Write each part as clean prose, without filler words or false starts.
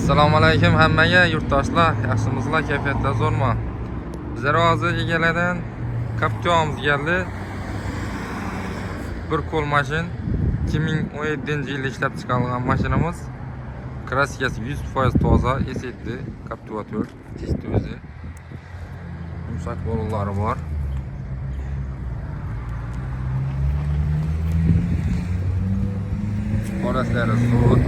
Assalomu alaykum hammaga yurtdoshlar, yaxshimisizlar, kayfiyatlar zo'rmi? Bizlar hozir egalardan Captiva'miz keldi. Bir qo'l mashin 2017-yilda ishlab chiqarilgan mashinamiz. Kraskasi 100% toza, esiddi, Captiva 4, chishdi o'zi. Yumshoq bo'g'inlari bor. Oraslari zo'r.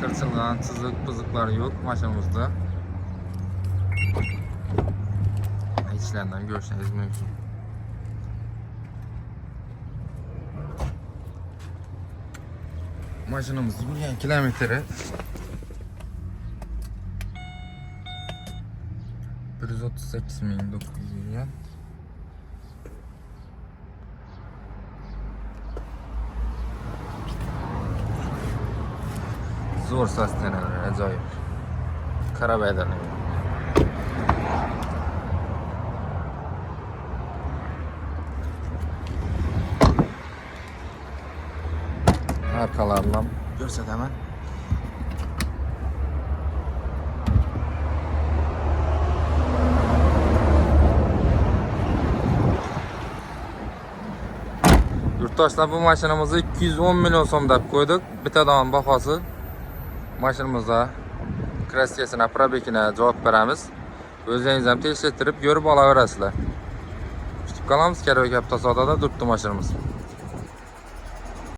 Kırçılgan, çizik, pızıklar yok maşinamızda. İçlerinden görüşünüz mümkün. Maşinamız yürüyen kilometre 138.900 yürüyen. Zor saslanır, acayip. Karabaydan. Arkalarından görset hemen. Yurttaşlar, bu maşinamızı 210 milyon so'm deb koyduk. Bitadigan bahosi. Mashinamizda kraskasini, probekini javob beramiz. O'zingiz ham tekshirtirib ko'rib olaverasizlar. Kutib qolamiz. Kerak bo'lgan savdoda turibdi mashinamiz.